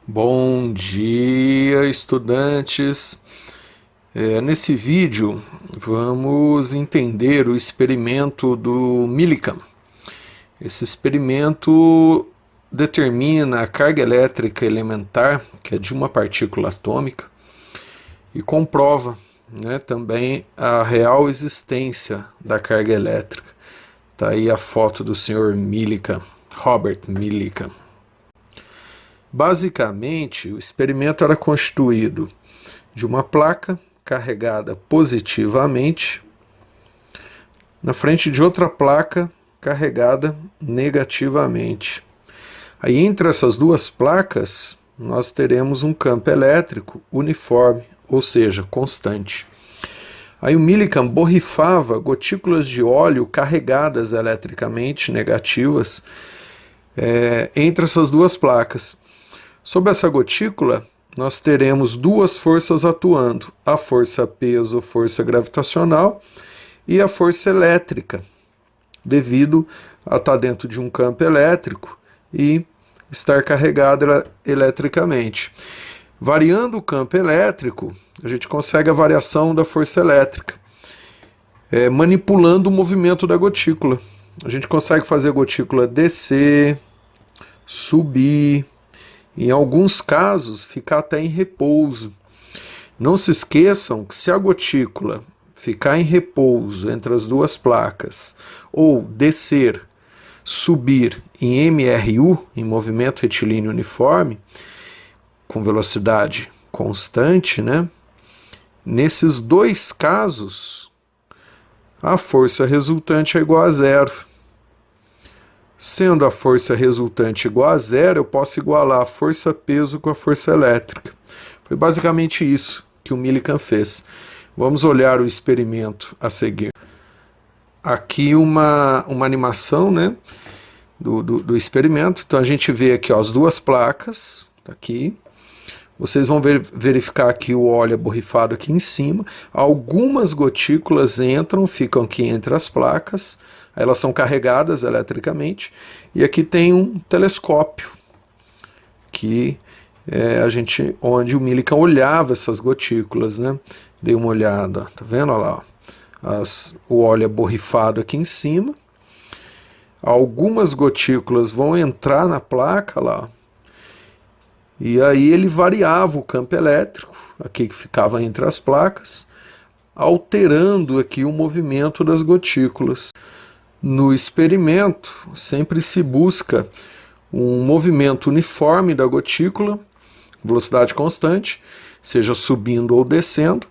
Bom dia, estudantes. Nesse vídeo, vamos entender o experimento do Millikan. Esse experimento determina a carga elétrica elementar, que é de uma partícula atômica, e comprova, também a real existência da carga elétrica. Está aí a foto do Sr. Millikan, Robert Millikan. Basicamente, o experimento era constituído de uma placa carregada positivamente na frente de outra placa carregada negativamente. Aí, entre essas duas placas, nós teremos um campo elétrico uniforme, ou seja, constante. Aí o Millikan borrifava gotículas de óleo carregadas eletricamente negativas entre essas duas placas. Sob essa gotícula, nós teremos duas forças atuando, a força peso, força gravitacional, e a força elétrica, devido a estar dentro de um campo elétrico e estar carregada eletricamente. Variando o campo elétrico, a gente consegue a variação da força elétrica, manipulando o movimento da gotícula. A gente consegue fazer a gotícula descer, subir, em alguns casos, ficar até em repouso. Não se esqueçam que se a gotícula ficar em repouso entre as duas placas, ou descer, subir em MRU, em movimento retilíneo uniforme, com velocidade constante, nesses dois casos, a força resultante é igual a zero. Sendo a força resultante igual a zero, eu posso igualar a força-peso com a força elétrica. Foi basicamente isso que o Millikan fez. Vamos olhar o experimento a seguir. Aqui uma animação do experimento. Então a gente vê aqui as duas placas, aqui. Vocês vão verificar aqui o óleo borrifado aqui em cima. Algumas gotículas entram, ficam aqui entre as placas. Elas são carregadas eletricamente. E aqui tem um telescópio, que onde o Millikan olhava essas gotículas, Dei uma olhada, tá vendo? Olha lá, o óleo borrifado aqui em cima. Algumas gotículas vão entrar na placa lá. E aí ele variava o campo elétrico, aqui que ficava entre as placas, alterando aqui o movimento das gotículas. No experimento, sempre se busca um movimento uniforme da gotícula, velocidade constante, seja subindo ou descendo,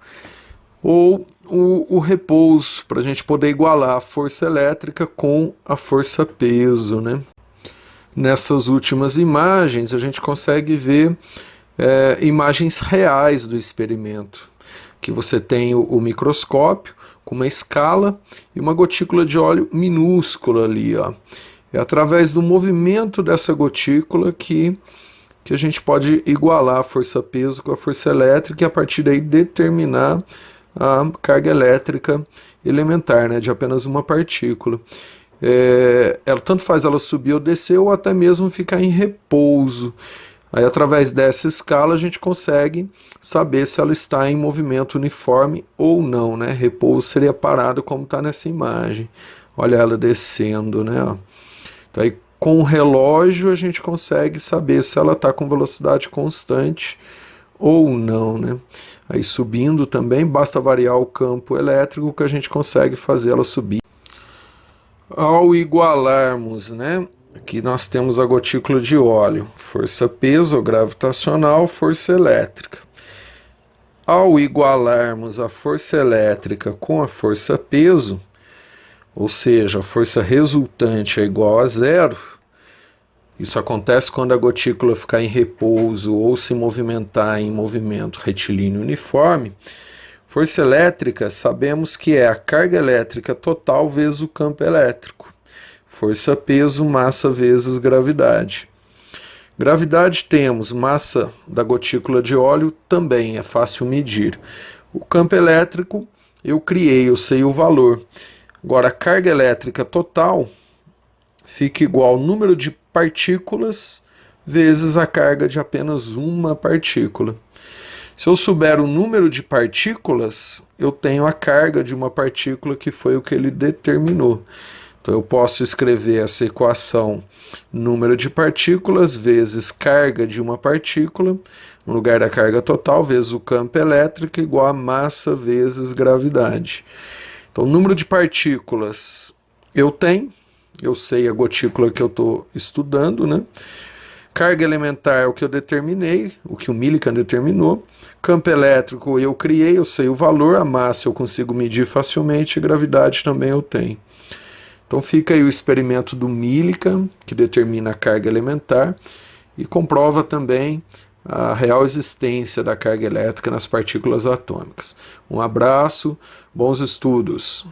ou o repouso, para a gente poder igualar a força elétrica com a força-peso, Nessas últimas imagens, a gente consegue ver imagens reais do experimento, que você tem o microscópio com uma escala e uma gotícula de óleo minúscula ali, ó. É através do movimento dessa gotícula que a gente pode igualar a força-peso com a força elétrica e a partir daí determinar a carga elétrica elementar, de apenas uma partícula. Ela tanto faz ela subir ou descer ou até mesmo ficar em repouso. Aí, através dessa escala, a gente consegue saber se ela está em movimento uniforme ou não, Repouso seria parado, como está nessa imagem. Olha ela descendo, Então, aí, com o relógio, a gente consegue saber se ela está com velocidade constante ou não, Aí, subindo também, basta variar o campo elétrico que a gente consegue fazer ela subir. Ao igualarmos, aqui nós temos a gotícula de óleo, força-peso gravitacional, força elétrica. Ao igualarmos a força elétrica com a força-peso, ou seja, a força resultante é igual a zero, isso acontece quando a gotícula ficar em repouso ou se movimentar em movimento retilíneo uniforme. Força elétrica, sabemos que é a carga elétrica total vezes o campo elétrico. Força-peso, massa vezes gravidade. Gravidade temos, massa da gotícula de óleo também é fácil medir. O campo elétrico eu criei, eu sei o valor. Agora a carga elétrica total fica igual ao número de partículas vezes a carga de apenas uma partícula. Se eu souber o número de partículas, eu tenho a carga de uma partícula, que foi o que ele determinou. Então eu posso escrever essa equação: número de partículas vezes carga de uma partícula, no lugar da carga total, vezes o campo elétrico, igual a massa vezes gravidade. Então, o número de partículas eu tenho, eu sei a gotícula que eu estou estudando, né? Carga elementar é o que eu determinei, o que o Millikan determinou. Campo elétrico eu criei, eu sei o valor. A massa eu consigo medir facilmente, gravidade também eu tenho. Então fica aí o experimento do Millikan, que determina a carga elementar e comprova também a real existência da carga elétrica nas partículas atômicas. Um abraço, bons estudos!